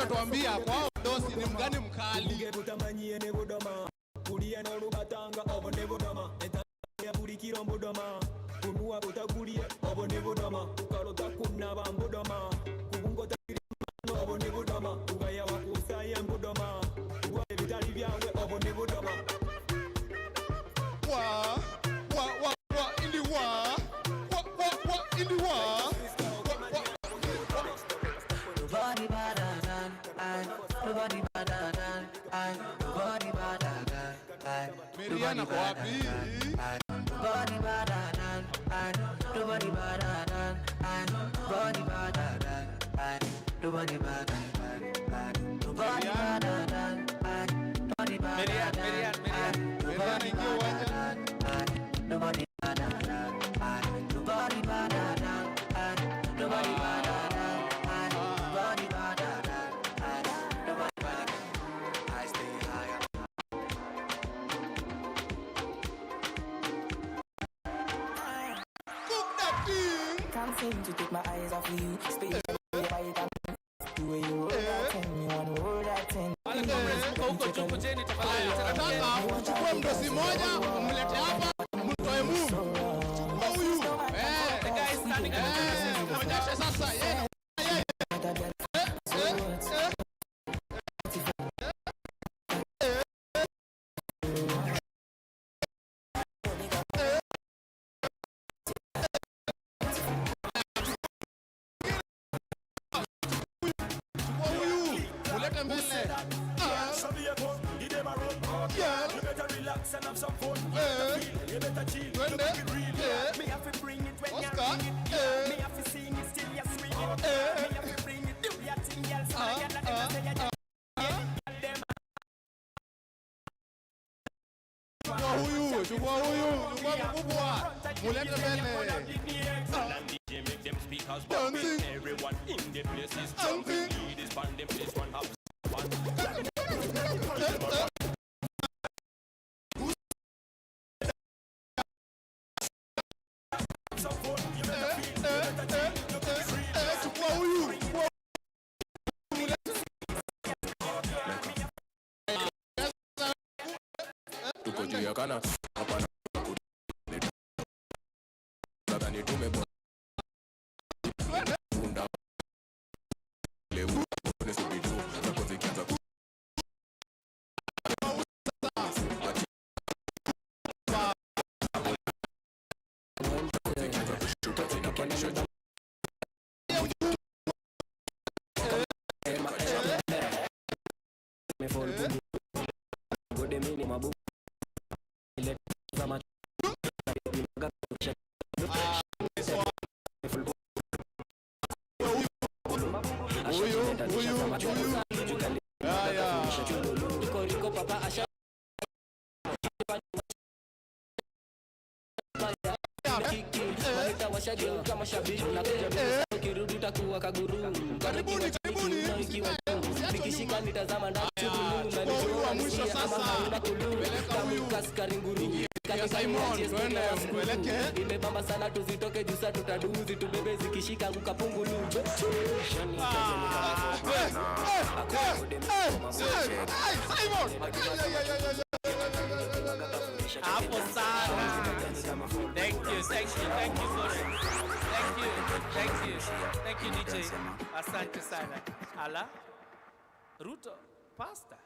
utatuambia kwao dosi ni mgani mkali. Meriana kwa wapi? Body better than nobody better than body better than nobody better than nobody better than nobody better than nobody better than nobody better than nobody better than nobody better than nobody better than nobody better. I stay higher. Can't seem to take my eyes off of you. Space right and the way you roll that thing, me wanna roll that thing. Nataka uchukue mdosi moja umlete hapa mtoe Moot. Huyu the guy standing onyesha sasa yeye. And have some fun. You better chill. Me have to bring it when you're bringing it. Me have to sing it still you're swinging. Me have to bring it. Do your thing, girl. Smile and let them say you chukua huyu mkubwa. Mulete mbele. Make them speakers but everyone in the place is jumping. This band them place one have one. Kana hapana nadhani tumebona leo nisibitu na kozi kianza kushuka zinapandisha kama shabiki na kirudi utakuwa kaguru karibuni nikishika nitazama ndani na nijua mwisho sasa kama kaskari nguru kama Simon tueleke imebamba sana tuzitoke jusa tutaduzi tubebe zikishika ukapungulu Simon hapo sana. Thank you so much. Thank you DJ. Asante sana. Ala Ruto pasta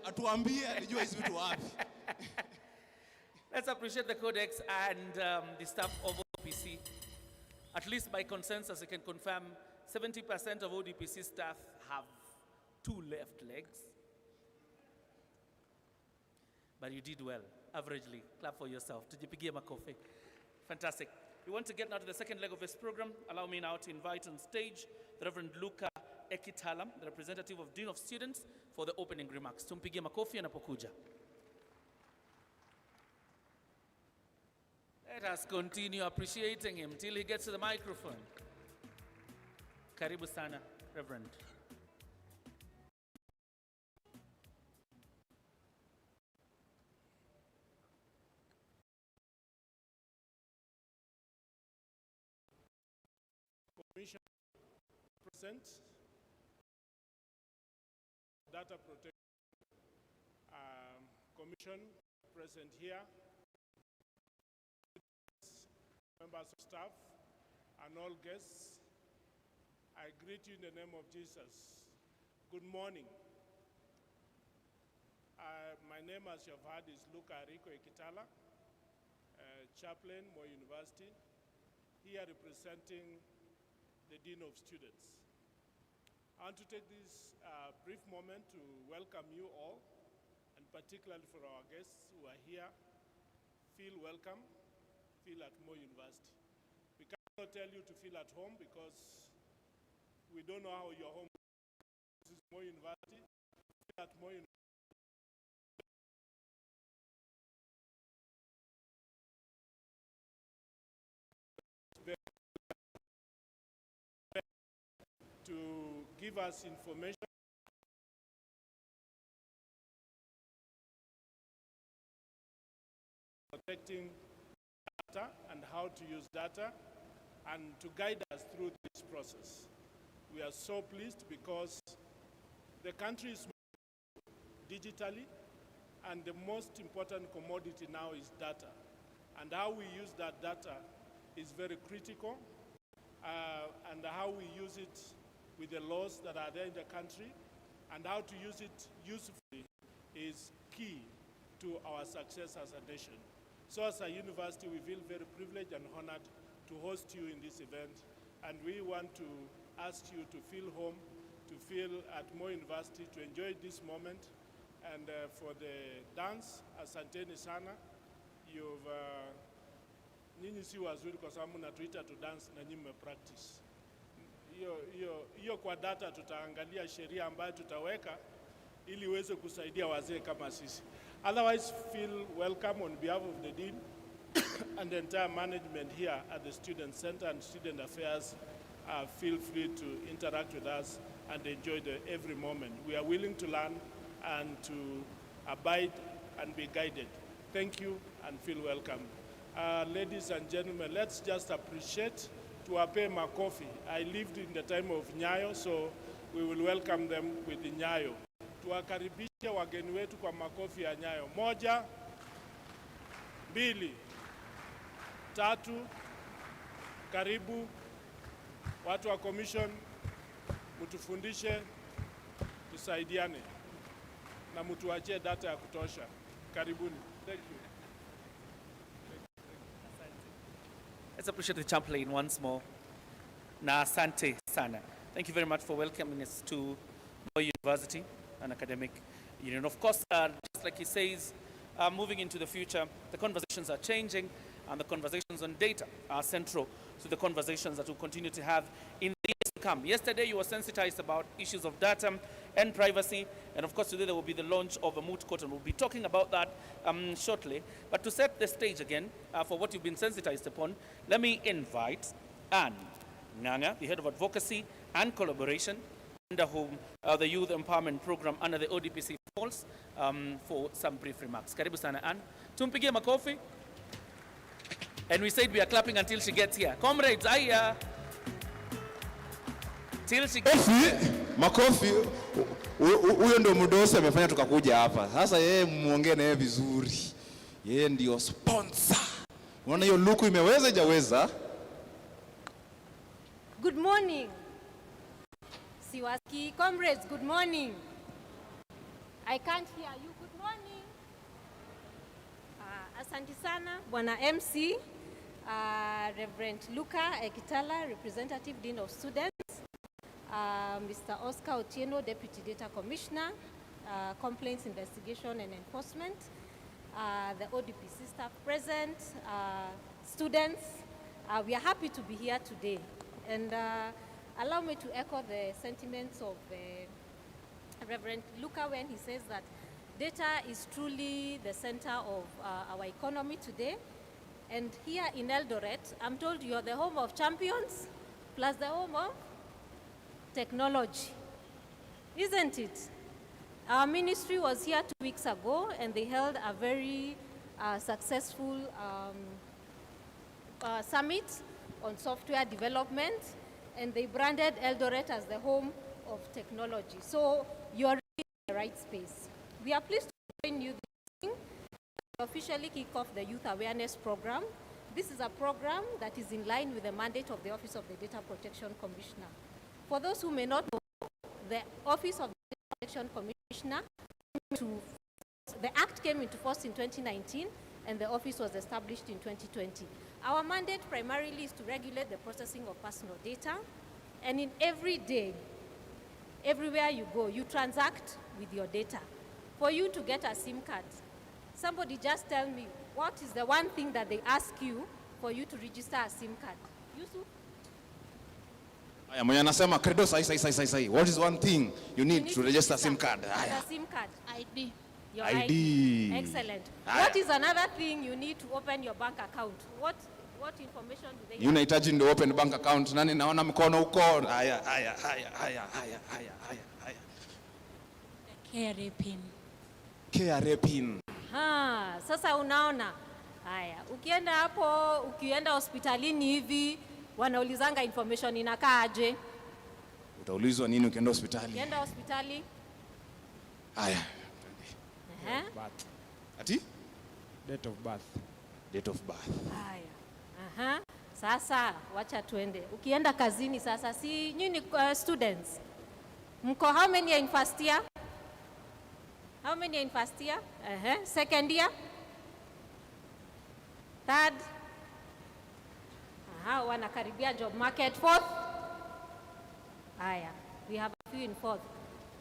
atuambie alijua hizi vitu wapi. Let's appreciate the codex and the staff of ODPC. At least by consensus, I can confirm 70% of ODPC staff have 2 left legs. But you did well, averagely. Clap for yourself. Tujipigie makofi. Fantastic. We want to get now to the second leg of this program. Allow me now to invite on stage the Reverend Luka Ekitalam, the representative of Dean of Students, for the opening remarks. Tumpigie makofi anapokuja. Let us continue appreciating him till he gets to the microphone. Karibu sana, Reverend. Data Protection Commission present here, members of staff, and all guests, I greet you in the name of Jesus. Good morning. My name, as you have heard, is Luka Ekitala, chaplain, Moy University, here representing the Dean of Students. I want to take this brief moment to welcome you all, and particularly for our guests who are here. Feel welcome, feel at Moy University. We cannot tell you to feel at home because we don't know how your home is. This is Moy University. Feel at Moy University. To give us information protecting data and how to use data, and to guide us through this process. We are so pleased because the country is moving digitally, and the most important commodity now is data. And how we use that data is very critical, and how we use it with the laws that are there in the country, and how to use it usefully is key to our success as a nation. So as a university, we feel very privileged and honored to host you in this event, and we want to ask you to feel home, to feel at Moy University, to enjoy this moment. And for the dance, asanteni sana. You've nyinyi si wazuri kwa sababu mnatuita to dance na nyinyi practice. Hiyo kwa data tutaangalia sheria ambayo tutaweka ili iweze kusaidia wazee kama sisi. Otherwise, feel welcome on behalf of the Dean and the entire management here at the Student Center and Student Affairs. Feel free to interact with us and enjoy every moment. We are willing to learn and to abide and be guided. Thank you and feel welcome. Ladies and gentlemen, let's just appreciate tuwape makofi. I lived in the time of Nyayo, so we will welcome them with the Nyayo. Tuwakaribishe wageni wetu kwa makofi ya Nyayo. Moja, mbili, tatu, karibu. Watu wa commission, mtufundishe, tusaidiane, na mtuachie data ya kutosha. Karibuni. Thank you. Let's appreciate the chaplain once more. Na asante sana. Thank you very much for welcoming us to Moy University, an academic union. Of course, just like he says, moving into the future, the conversations are changing, and the conversations on data are central to the conversations that we'll continue to have in the years to come. Yesterday, you were sensitized about issues of data and privacy, and of course, today there will be the launch of a Moot court, and we'll be talking about that shortly. But to set the stage again for what you've been sensitized upon, let me invite Anne Nganga, the head of advocacy and collaboration, under whom the Youth Empowerment Program under the ODPC falls, for some brief remarks. Karibu sana Anne. Tumpigie makofi. And we said we are clapping until she gets here. Comrades, till she gets here. Makofi. Huyo ndo mdosi amefanya tukakuja hapa. Sasa yeye muongee na yeye vizuri. Yeye ndio sponsor. Unaona hiyo luku imeweza jaweza? Good morning. Siwaski comrades, good morning. I can't hear you. Good morning. Asante sana Bwana MC, Reverend Luka Ekitala, Representative Dean of Students, Mr. Oscar Otieno, Deputy Data Commissioner, Complaints Investigation and Enforcement, the ODPC staff present, students. We are happy to be here today. And allow me to echo the sentiments of Reverend Luka when he says that data is truly the center of our economy today. And here in Eldoret, I'm told you're the home of champions, plus the home of technology. Isn't it? Our ministry was here 2 weeks ago, and they held a very successful summit on software development. and they branded Eldoret as the home of technology. So you're really in the right space. We are pleased to join you this evening to officially kick off the Youth Awareness Program. This is a program that is in line with the mandate of the Office of the Data Protection Commissioner. For those who may not know, the Office of the Data Protection Commissioner, the Act came into force in 2019, and the office was established in 2020. Our mandate primarily is to regulate the processing of personal data, and in every day, everywhere you go, you transact with your data. For you to get a SIM card, somebody just tell me, what is the one thing that they ask you for you to register a SIM card? Yusuf? Aya, mwenye anasema credo sai. What is one thing you need to register a SIM card? A SIM card. ID. Your ID. Excellent. Aya. What is another thing you need to open your bank account? What information do they You unahitaji ndio open bank account. Nani naona mkono huko? Haya. KRA pin. KRA pin. Sasa unaona. Haya, ukienda hospitalini hivi, wanaulizanga information inakaa aje? Utaulizwa nini ukienda hospitali? Ukienda hospitali? Haya. Birth. Ati? Date of birth. Date of birth. Haya. Sasa wacha tuende. Ukienda kazini sasa, si nyinyi students. Mko how many are in first year? How many are in first year? Second year? Third? Wanakaribia job market. Fourth? Haya, we have a few in fourth.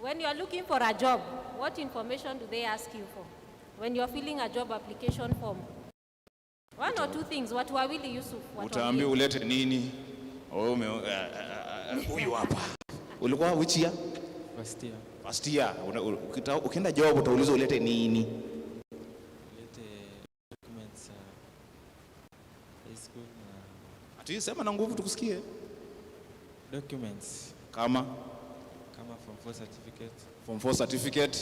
When you are looking for a job, what information do they ask you for? When you are filling a job application form? One or two things, watu wawili Yusuf. Utaambiwa ulete nini? Huyu hapa. Ulikuwa which year? First year. First year. Ukienda job utaulizwa ulete nini? Ulete documents high school na Ati sema na nguvu tukusikie. documents Kama form 4 certificate. Form 4 certificate.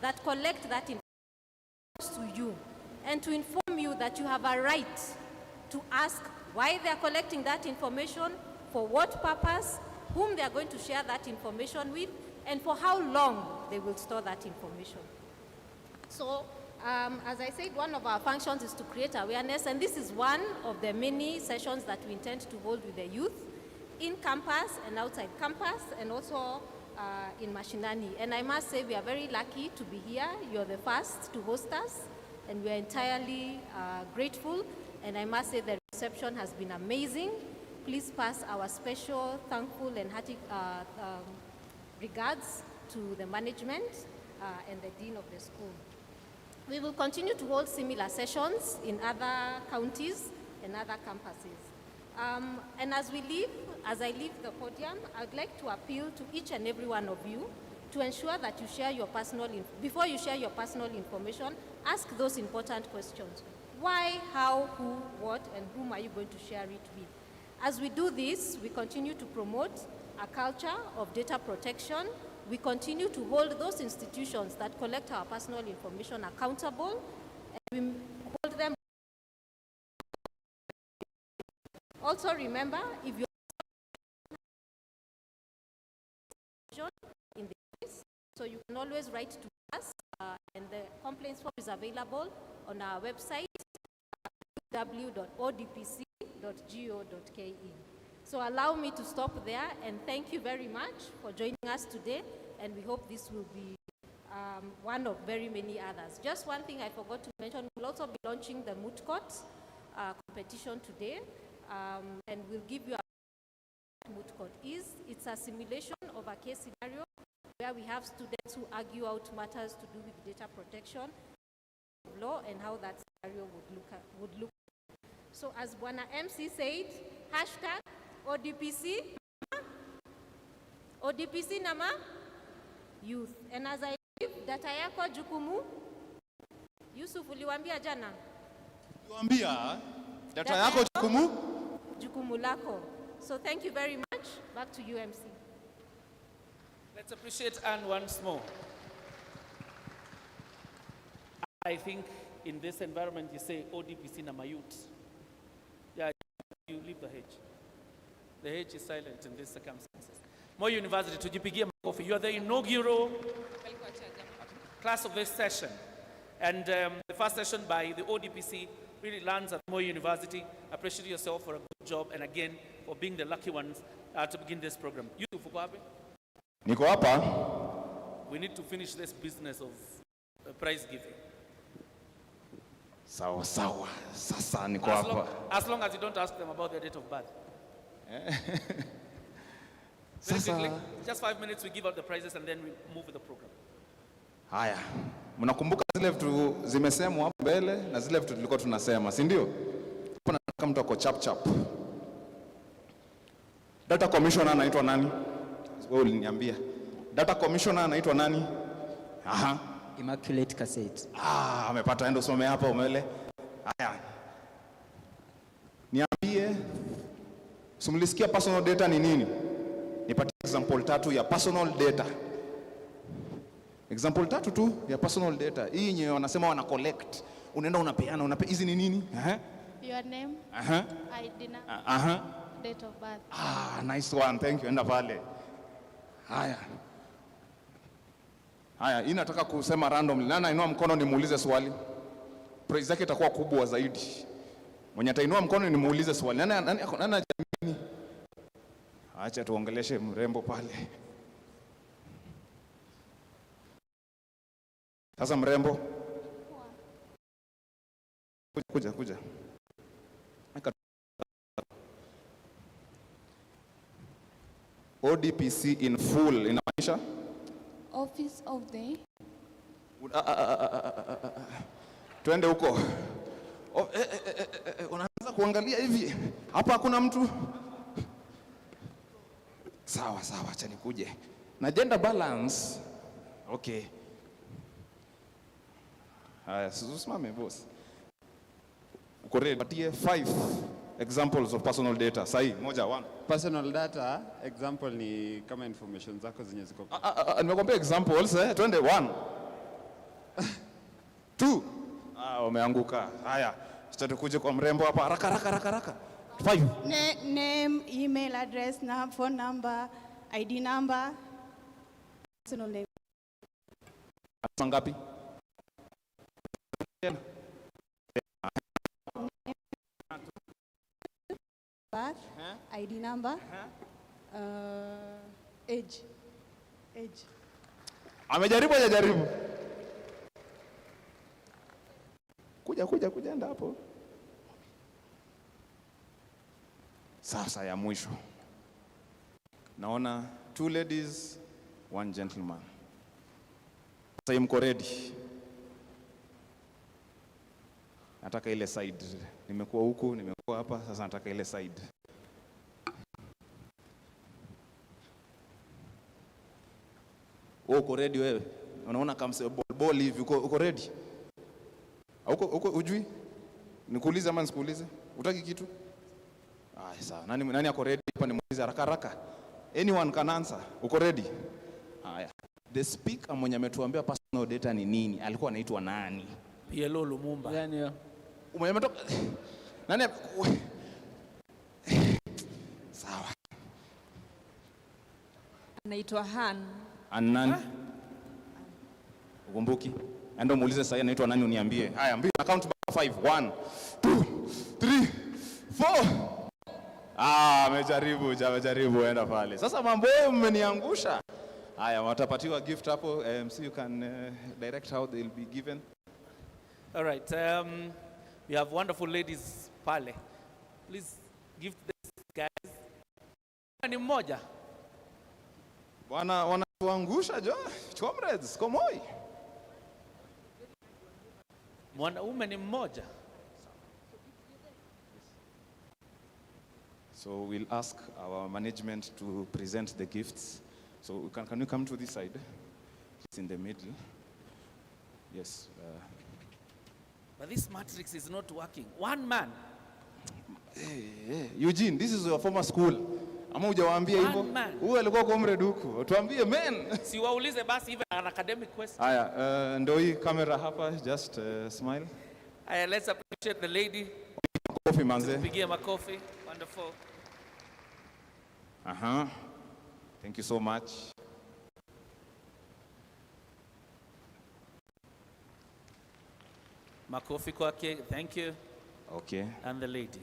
That collect that information to you and to inform you that you have a right to ask why they are collecting that information, for what purpose, whom they are going to share that information with, and for how long they will store that information. So, as I said, one of our functions is to create awareness, and this is one of the many sessions that we intend to hold with the youth in campus and outside campus, and also in Mashinani. And I must say we are very lucky to be here. You're the first to host us, and we are entirely grateful. And I must say the reception has been amazing. Please pass our special, thankful, and hearty regards to the management and the dean of the school. We will continue to hold similar sessions in other counties and other campuses. And as I leave the podium, I'd like to appeal to each and every one of you to ensure that you share your before you share your personal information, ask those important questions. Why, how, who, what, and whom are you going to share it with? As we do this, we continue to promote a culture of data protection. We continue to hold those institutions that collect our personal information accountable, and we hold them. Also remember, if you in the case, so you can always write to us, and the complaints form is available on our website, www.odpc.go.ke. So allow me to stop there, and thank you very much for joining us today, and we hope this will be one of very many others. Just one thing I forgot to mention, we'll also be launching the Moot competition today, and we'll give you a Moot court is. It's a simulation of a case scenario where we have students who argue out matters to do with data protection, law, and how that scenario would look. So as Bwana MC said, hashtag ODPC nama youth. And as I give data yako jukumu, Yusuf uliwambia jana? Uliwambia data yako jukumu? Jukumu lako. So thank you very much. Back to you, MC. Let's appreciate Anne once more. I think in this environment you say ODPC na mayut. Yeah, you leave the hedge. The H is silent in these circumstances. Moi University, tujipigie makofi. You are the inaugural class of this session. And the first session by the ODPC really lands at Moi University. Appreciate yourself for a good job and again for being the lucky ones to begin this program. You, Fukuabe? Niko hapa. We need to finish this business of prize giving. Sawa sawa. Sasa niko hapa. As long as you don't ask them about their date of birth. Very quickly, just 5 minutes, we give out the prizes and then we move with the program. Haya. Mnakumbuka zile vitu zimesemwa hapo mbele na zile vitu tulikuwa tunasema, si ndio? Hapo nataka mtu ako chap chap. Data commissioner anaitwa nani? Wewe uliniambia. Data commissioner anaitwa nani? Aha. Immaculate Cassette. Amepata, endo some hapa umele. Haya. Niambie, simulisikia personal data ni nini? Nipatie example 3 ya personal data. Example 3 tu ya personal data. Hii yenyewe wanasema wana collect. Unaenda unapeana, hizi ni nini? Your name, ID number, date of birth. Nice one, thank you. Enda pale. Haya. Haya, hii nataka kusema randomly. Nani ainua mkono nimuulize swali? Prize yake itakuwa kubwa zaidi. Mwenye atainua mkono nimuulize swali. Nani jamii? Acha tuongeleshe mrembo pale. Sasa mrembo. Kuja. ODPC in full inamaanisha? Office of the... Twende huko. Unaanza kuangalia hivi. Hapa hakuna mtu. Sawa, acha nikuje. Na gender balance. Okay. Haya, usimame boss. Uko ready? Patie 5 examples of personal data. Sahi, moja, 1. Personal data, example ni kama information zako zenye ziko. Nimekwambia examples, twende 1. 2. Umeanguka. Haya, sasa tukuje kwa mrembo hapa haraka. 5. Name, email address, phone number, ID number, personal name. Ngapi? Birth, ID number, age. Amejaribu hajajaribu? Kuja enda hapo. Sasa ya mwisho. Naona 2 ladies, 1 gentleman. Sasa mko ready? Nataka ile side. Nimekuwa huku, nimekuwa hapa, sasa nataka ile side. Uko ready wewe? Unaona kama ball hivi, uko ready? Uko ujui? Nikuulize ama nisikuulize? Utaki kitu? Sawa. Nani ako ready? Hapa nimuulize haraka. Anyone can answer. Uko ready? Haya. The speaker mwenye ametuambia personal data ni nini? Alikuwa anaitwa nani? PLO Lumumba. Yani umetoka nani? Sawa. Anaitwa Han. Nani? Ukumbuki? Endo muulize sasa anaitwa nani uniambie. Haya, mbili count by 5. 1 2 3 4. Amejaribu enda pale. Sasa mambo mmeniangusha. Haya, watapatiwa gift hapo. So you can direct how they will be given. All right. We have wonderful ladies pale. Please give this guys. Ni mmoja. Wanatuangusha jo. Comrades, komoi. Mwanaume ni mmoja. So we'll ask our management to present the gifts. So can you come to this side? It's in the middle. Yes. But this matrix is not working. One man. Hey, Eugene, this is your former school. Ama hujawaambia hivyo? Huyu alikuwa comrade huko. Tuambie men. Si waulize basi even an academic question. Haya, ndio hii camera hapa, just smile. Let's appreciate the lady. Makofi manze. Pigie makofi. Wonderful. Thank you so much. Makofi kwake. Thank you. Okay. And the lady.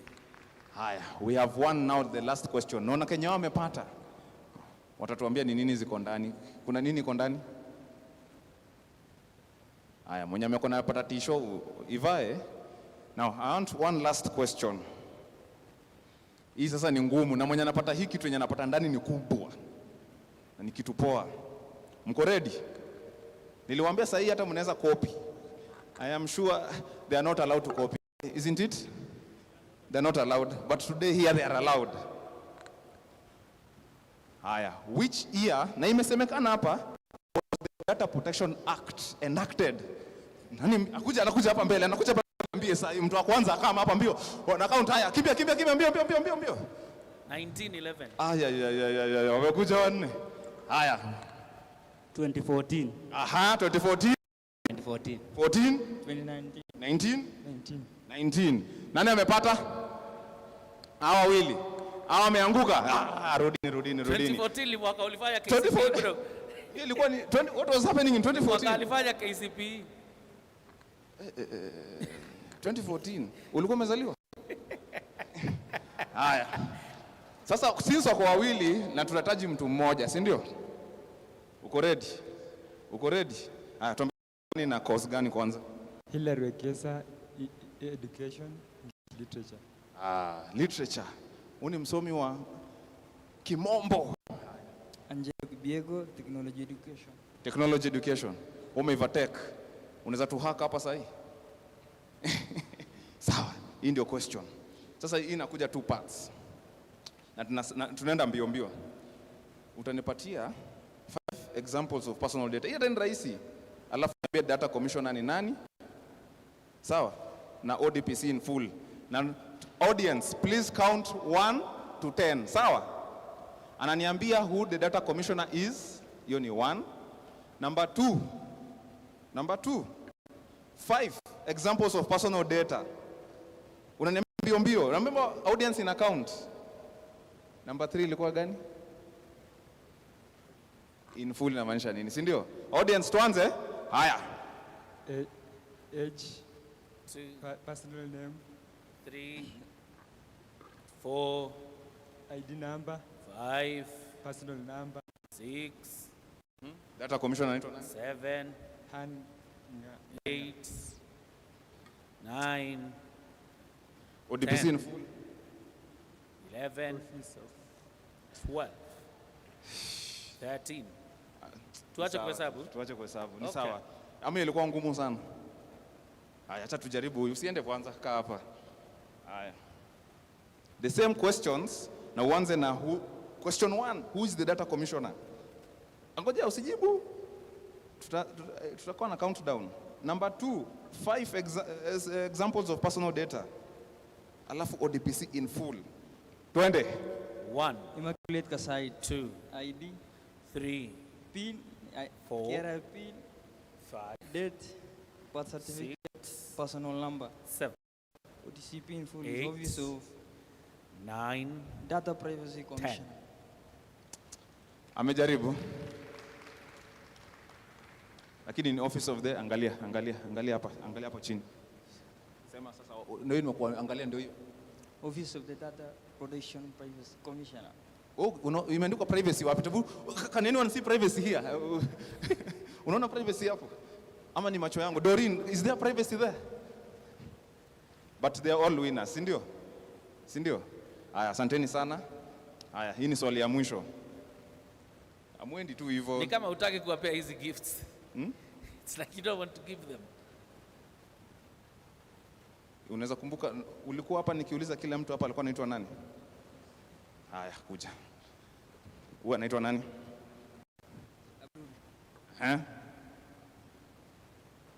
Haya, we have one now, the last question. Naona Kenya wamepata. Watatuambia ni nini ziko ndani. Kuna nini iko ndani? Haya, mwenye amekuwa anapata tisho ivae. Now, I want one last question. Hii sasa ni ngumu na mwenye anapata hii kitu yenye anapata ndani ni kubwa. Na ni kitu poa. Mko ready? Niliwaambia sasa hii hata mnaweza copy. I am sure they are not allowed to copy. Isn't it? They are not allowed, but today here they are allowed. Haya, which year, na imesemekana hapa, was the Data Protection Act enacted? Nani anakuja hapa mbele, anakuja hapa mbele sasa, mtu wa kwanza kama hapa mbio. Na count haya, kimbia mbio. 1911. Wamekuja wanne. Haya. 2014. 2014. 2014. 14. 2019. 19. Nani amepata? Hawa wawili. Hawa wameanguka. Rudini. 2014 mwaka ulifanya KCPE bro. Hiyo ilikuwa ni what was happening in 2014? Mwaka alifanya KCPE. 2014. Ulikuwa umezaliwa? Haya. Sasa sisi wako wawili na tunahitaji mtu mmoja, si ndio? Uko ready? Haya, tuambie na course gani kwanza? Hilary Wekesa, Education, Literature. Literature. Uni msomi wa Kimombo. Angelo Kibiego, Technology Education. Technology Education. Umeiva tech. Unaweza tuhaka hapa sasa hii? Sawa, hii ndio question. Sasa hii inakuja two parts. Na tunaenda mbio. Utanipatia 5 examples of personal data. Hii ni rahisi. Alafu niambie data commissioner ni nani? Sawa? Na ODPC in full. Na audience, please count 1 to 10. Sawa? Ananiambia who the data commissioner is. Hiyo ni 1. Number 2. 5 examples of personal data. Unaniambia mbio. Remember audience in account. Number 3 ilikuwa gani? In full inamaanisha nini, si ndio? Audience tuanze. Haya. Age, personal name, 3, 4, ID number, 5, personal number, 6, Data commissioner anaitwa nani? 7, 8, 9, ODPC in full. 11, 12, 13. Tuache kuhesabu. Ni sawa. Ama ilikuwa ngumu sana. Haya, acha tujaribu huyu. Usiende kwanza, kaa hapa. Haya. The same questions na uanze na question 1, who is the data commissioner? Ngoja usijibu. Tutakuwa na countdown. Number 2, 5 examples of personal data. Alafu ODPC in full. Twende. 1. Immaculate Kasai. 2. ID. 3. PIN. 4. KRA PIN. 5. Date. Birth certificate. 6. Personal number. 7. ODPC in full. 8. Office of 9. Data Privacy Commission. 10. Amejaribu. Lakini ni office of the angalia hapa chini. Sema sasa ndio hiyo angalia ndio hiyo. Office of the Data Protection Privacy Commissioner. Imeandikwa privacy wapi? Can anyone see privacy here? Unaona privacy hapo? Ama ni macho yangu? Doreen, is there privacy there? But they are all winners, si ndio? Haya, asanteni sana. Haya, hii ni swali ya mwisho. Amwendi tu hivyo. Ni kama hutaki kuwapea hizi gifts. It's like you don't want to give them. Unaweza kumbuka ulikuwa hapa nikiuliza kila mtu hapa alikuwa anaitwa nani? Haya, kuja. Huyu anaitwa nani?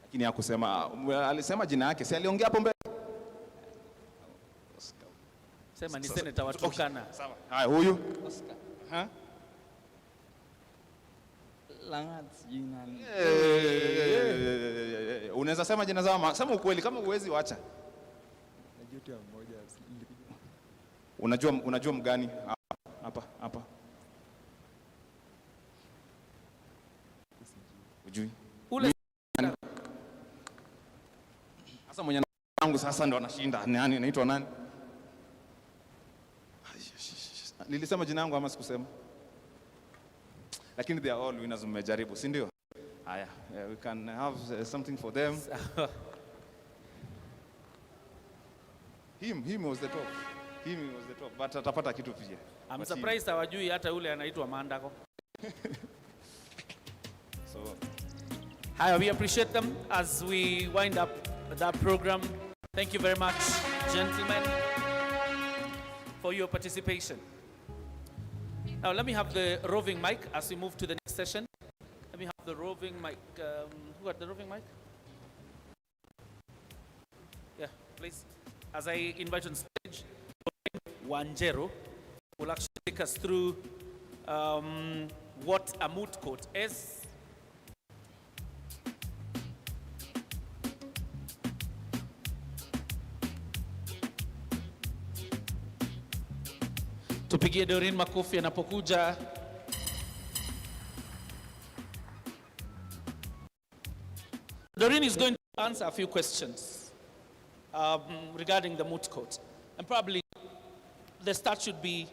Lakini hakusema, alisema jina yake. Si aliongea hapo mbele? Sema ni senator wa Turkana. Sawa. Haya, huyu? Oscar. Langat jina. Unaweza sema jina zao, sema ukweli, kama uwezi wacha. Najua tu mmoja. Unajua mgani? Hapa. Sijui. Ule Sasa mwenye wangu sasa ndo anashinda. Nani anaitwa nani? Nilisema jina langu ama sikusema? Lakini they are all winners, mmejaribu, si ndio? Haya, we can have something for them. Him was the top. Him was the top. But atapata kitu pia. I'm surprised hawajui hata ule anaitwa Mandako. So, we appreciate them as we wind up that program. Thank you very much, gentlemen, for your participation. Now let me have the roving mic as we move to the next session. Let me have the roving mic. Who got the roving mic? Yeah, please. As I invite on stage, Wanjero will actually take us through what a moot court is. Tupigie Doreen makofi anapokuja. Doreen is going to answer a few questions regarding the moot court. And probably the start should be,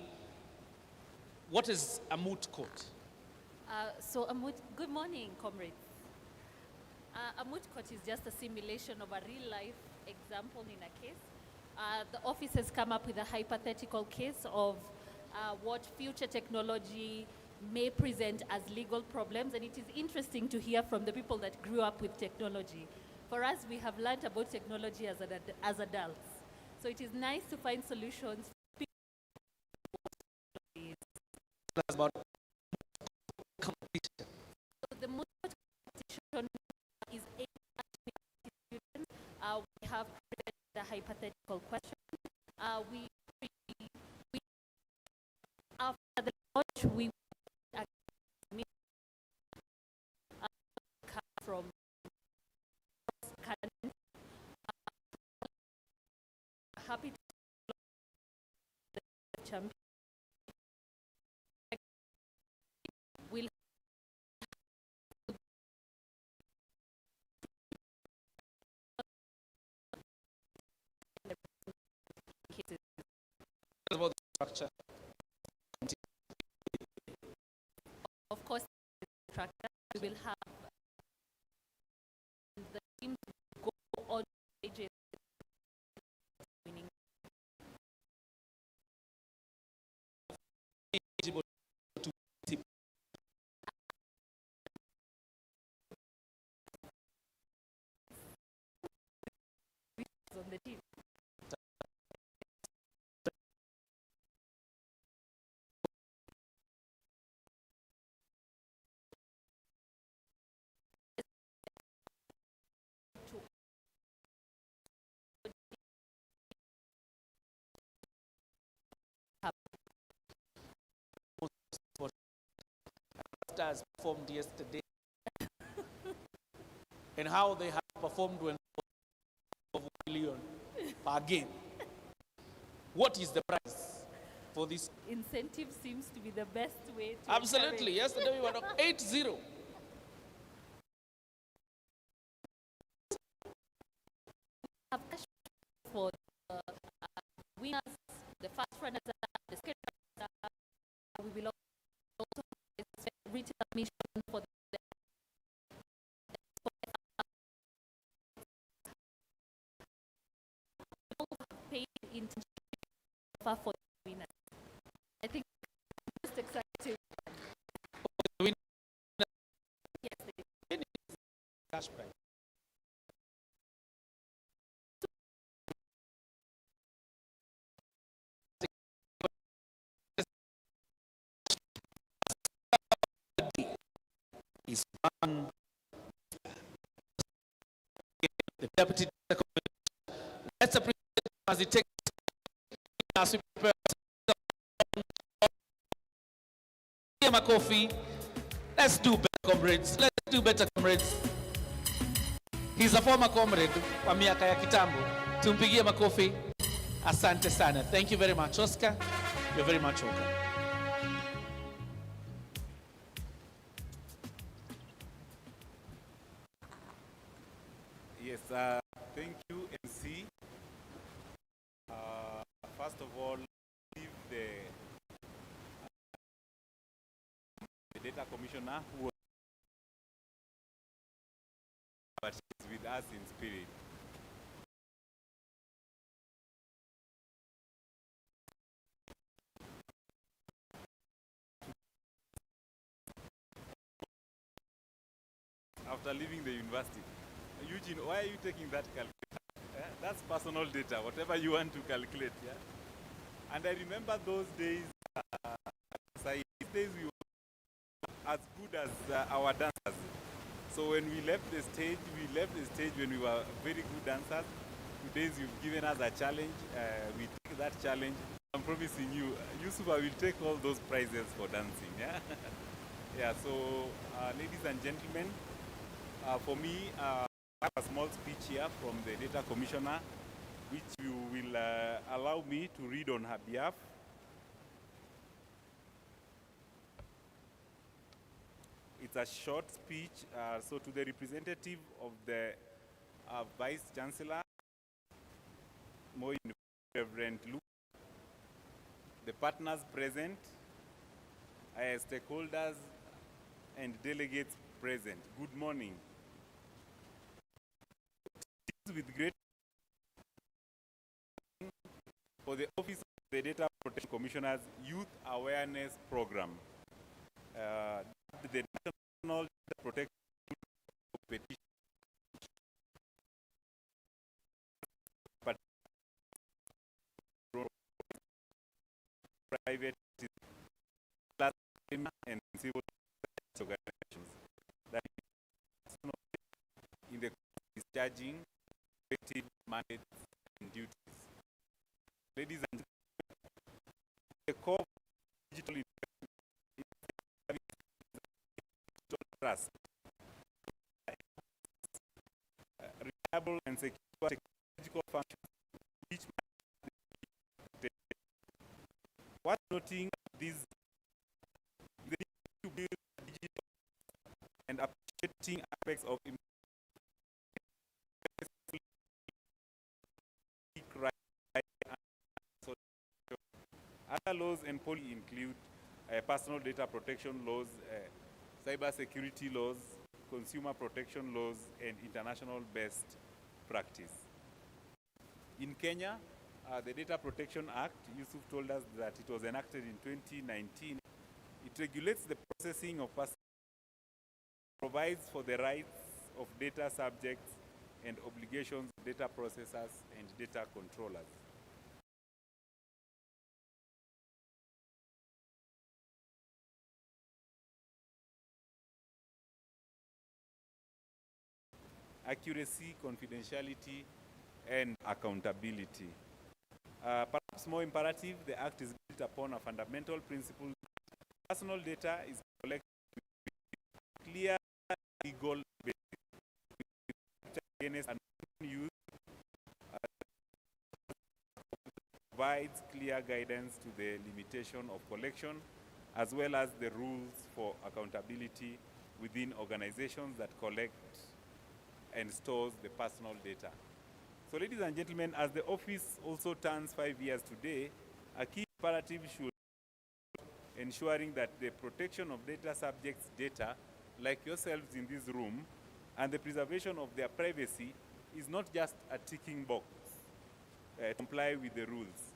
what is a moot court? Good morning, comrades. A moot court is just a simulation of a real-life example in a case. The office has come up with a hypothetical case of what future technology may present as legal problems, and it is interesting to hear from the people that grew up with technology. For us, we have learned about technology as adults. So it is nice to find solutions. About competition. So the Moot competition is aimed at students. We have presented a hypothetical question. After the launch, we come from happy to the champion. We'll about the structure. Of course, the structure we will have the teams go on stages winning. On the team. Stars performed yesterday and how they have performed when of 1 million per game. What is the price for this? Incentive seems to be the best way to Absolutely. Yesterday we were up 8-0. Have cash for the winners, the first runners, the second runners. We will also written admission for the paid internship for the winners. I think it's most exciting. Yes, they did. Cash prize. Is one the deputy. Let's appreciate as it takes as we prepare coffee. Let's do better, comrades. Let's do better, comrades. He's a former comrade wa miaka ya kitambo. Tumpigie makofi. Asante sana. Thank you very much, Oscar. You're very much welcome. Thank you, MC. First of all, leave the data commissioner who is with us in spirit. After leaving the university, Eugene, why are you taking that calculator? That's personal data, whatever you want to calculate. Yeah. And I remember those days. These days we were as good as our dancers. So when we left the stage when we were very good dancers. Today's you've given us a challenge. We take that challenge. I'm promising you, Yusuf, I will take all those prizes for dancing. Yeah. Yeah. So, ladies and gentlemen, for me, I have a small speech here from the Data Commissioner, which you will allow me to read on her behalf. It's a short speech. So to the representative of the Vice Chancellor, Moot, Reverend Luke, the partners present, stakeholders and delegates present, good morning. With great for the Office of the Data Protection Commissioner's Youth Awareness Program. The National Data Protection Competition private and civil organizations that in the discharging effective mandates and duties. Ladies and gentlemen, the core of digital trust, reliable and secure technological functions which what noting these the need to build digital and appreciating aspects of other laws and policy include personal data protection laws, cyber security laws, consumer protection laws, and international best practice. In Kenya, the Data Protection Act, Yusuf told us that it was enacted in 2019. It regulates the processing of personal data, provides for the rights of data subjects and obligations of data processors and data controllers. Accuracy, confidentiality, and accountability. Perhaps more imperative, the Act is built upon a fundamental principle. Personal data is collected with clear legal basis against use, provides clear guidance to the limitation of collection, as well as the rules for accountability within organizations that collect and stores the personal data. So ladies and gentlemen, as the office also turns 5 years today, a key imperative should be ensuring that the protection of data subjects' data, like yourselves in this room, and the preservation of their privacy is not just a ticking box to comply with the rules.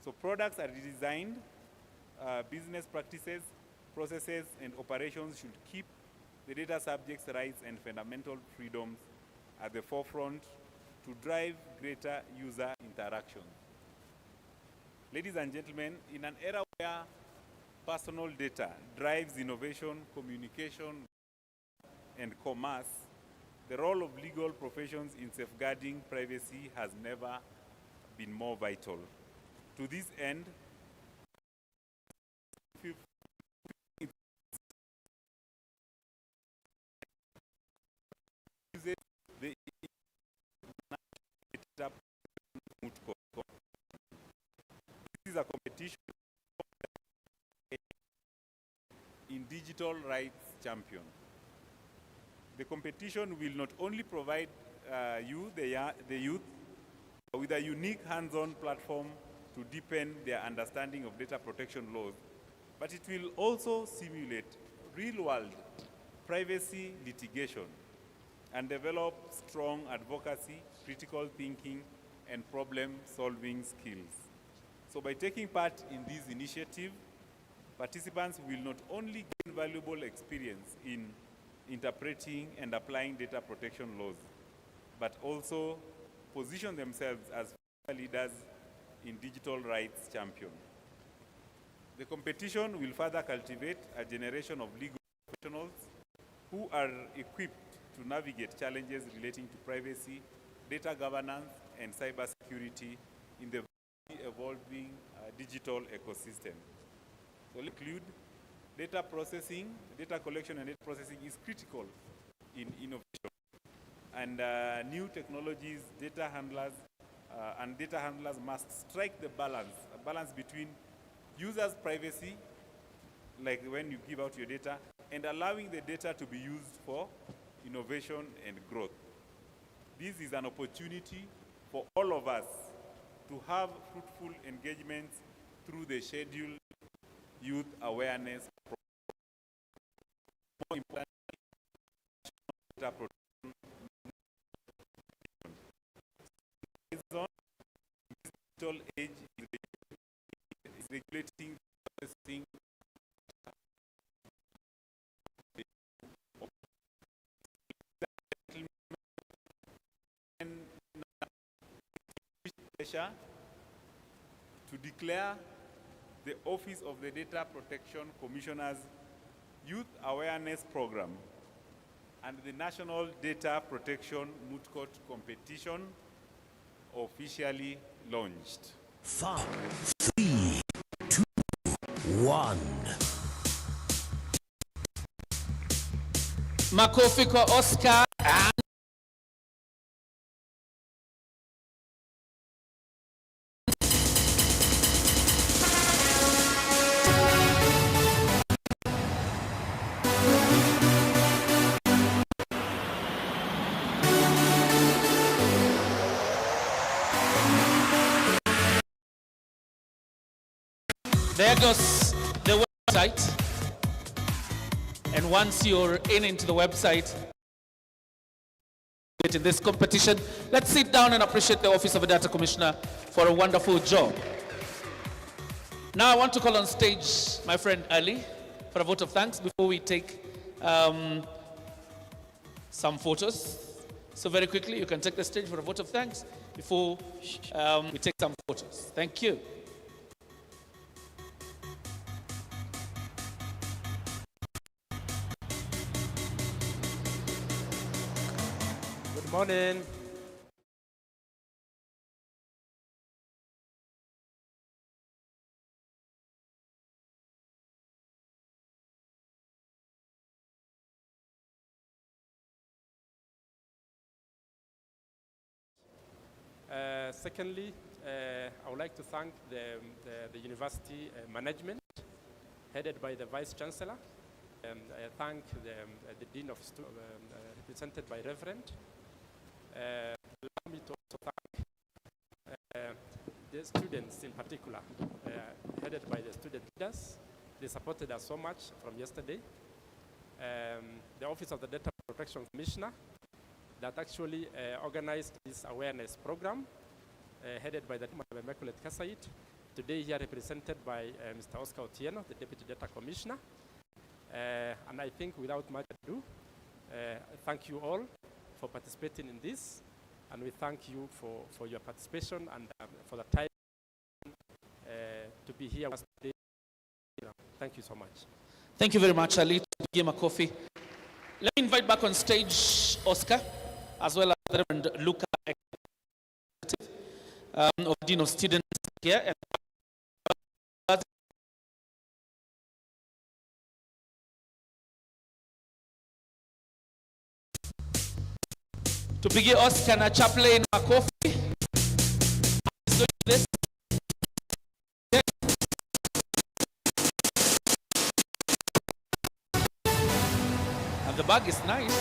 So products are designed, business practices, processes, and operations should keep the data subjects' rights and fundamental freedoms at the forefront to drive greater user interaction. Ladies and gentlemen, in an era where personal data drives innovation, communication, and commerce, the role of legal professions in safeguarding privacy has never been more vital. To this end, the Moot. This is a competition in digital rights champion. The competition will not only provide the youth with a unique hands-on platform to deepen their understanding of data protection laws, but it will also simulate real-world privacy litigation and develop strong advocacy, critical thinking, and problem-solving skills. So by taking part in this initiative, participants will not only gain valuable experience in interpreting and applying data protection laws, but also position themselves as leaders in digital rights champion. The competition will further cultivate a generation of legal professionals who are equipped to navigate challenges relating to privacy, data governance, and cybersecurity in the evolving digital ecosystem. So we'll include data processing, data collection and data processing is critical in innovation. And new technologies, data handlers must strike the balance between users' privacy, like when you give out your data, and allowing the data to be used for innovation and growth. This is an opportunity for all of us to have fruitful engagements through the scheduled youth awareness program. More importantly, data protection digital age is regulating processing to declare the Office of the Data Protection Commissioner's Youth Awareness Program and the National Data Protection Moot Court Competition officially launched. 5, 3, 2, 1. Makofi kwa Oscar. There goes the website. And once you're into the website, in this competition, let's sit down and appreciate the Office of the Data Commissioner for a wonderful job. Now I want to call on stage my friend Ali for a vote of thanks before we take some photos. So very quickly, you can take the stage for a vote of thanks before we take some photos. Thank you. Good morning. Secondly, I would like to thank the university management headed by the Vice Chancellor. I thank the Dean of Students represented by Reverend. Allow me to also thank the students in particular, headed by the student leaders. They supported us so much from yesterday. The Office of the Data Protection Commissioner that actually organized this awareness program, headed by the Immaculate Kasait. Today here represented by Mr. Oscar Otieno, the Deputy Data Commissioner. And I think without much ado, thank you all for participating in this, and we thank you for your participation and for the time to be here today. Thank you so much. Thank you very much, Ali. Give him a coffee. Let me invite back on stage Oscar, as well as the Reverend Luca, of Dean of Students here. And tupigie Oscar na chaplain makofi. This. Yeah. And the bag is nice.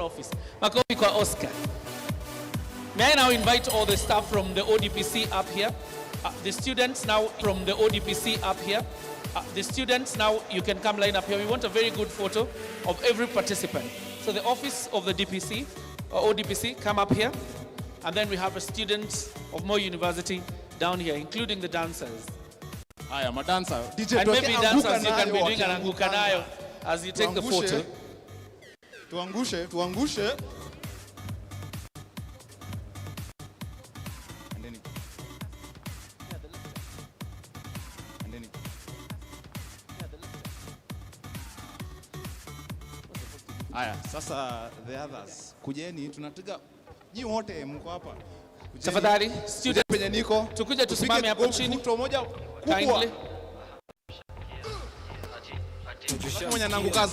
office. Makofi kwa Oscar. May I now invite all the staff from the ODPC up here? The students now from the ODPC up here. The students now, you can come line up here. We want a very good photo of every participant. So the office of the DPC, or ODPC, come up here. And then we have the students of Moot University down here, including the dancers. I am a dancer. DJ, and maybe dancers you can be doing an anguka nayo as you take the photo. Tuangushe. Aya, sasa the others. Kujeni, tunataka nyi wote mko hapa. Tafadhali, student penye niko. Tukuje tusimame hapo chini. Mtu mmoja Kindly. Mwenye ananguka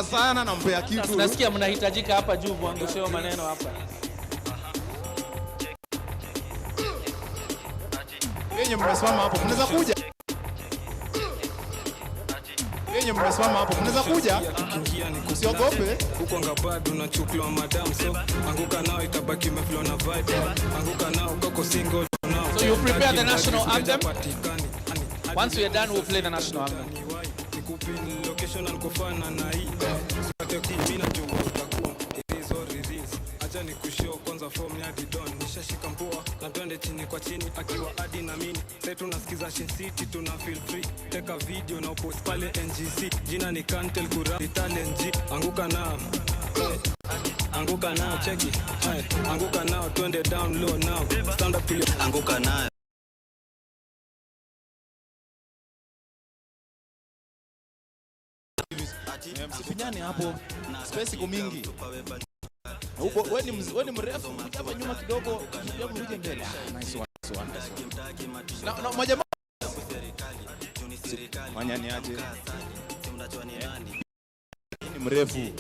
sana na mpea kitu. Nasikia mnahitajika hapa juu muangushe maneno hapa. Yenye mmesimama hapo, mnaweza kuja. Yenye mmesimama hapo, mnaweza kuja. Usiogope. Huko ngabado unachukua madam, so anguka nao itabaki umeflow na vibe. Anguka nao koko single now. So you prepare the national anthem. Once we are done, we'll play the national anthem. Location alikofana na hii. Sote mimi na jua utakuwa. It is all it is. Acha nikushow kwanza form ya Didon. Nishashika mpoa na twende chini kwa chini akiwa hadi na mimi. Sasa tunasikiza Shin City, tuna feel free. Take a video na post pale NGC. Jina ni Kantel Kura talent G. Anguka nao. Anguka nao, check it. Anguka nao, twende down low now. Stand up to your anguka nao. Msifinyane hapo. Space iko mingi. Wewe ni mrefu, hapa nyuma kidogo, hebu rudi mbele. Nice one. Na moja Manyani aje. Ni mrefu.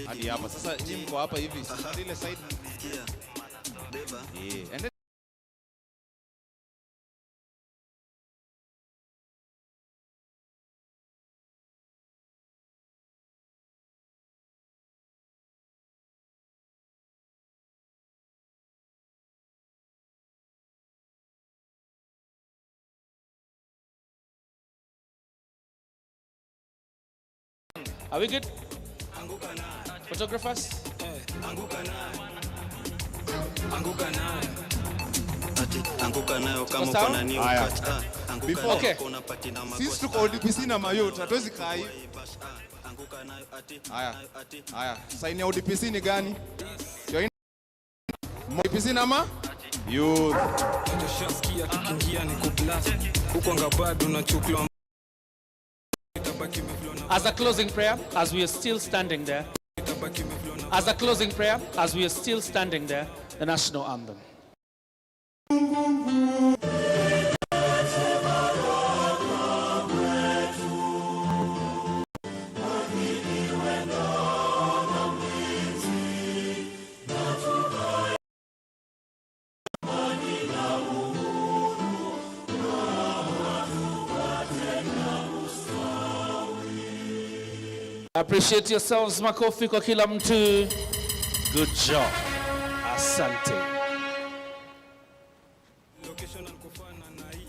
Hadi hapa. Sasa nyinyi mko hapa hivi. Sasa ile side. And Are we good? Photographers? Okay. Sisi tuko ODPC na Moot, hatuwezi kai. Haya. Sign ya ODPC ni gani? ODPC na Moot. Tunashasikia tukiingia ni kublast. Huko ngabado unachukua. As a closing prayer, as we are still standing there. As a closing prayer, as we are still standing there, the national anthem. Appreciate yourselves, makofi kwa kila mtu. Good job. Asante. Location alikofana na hii.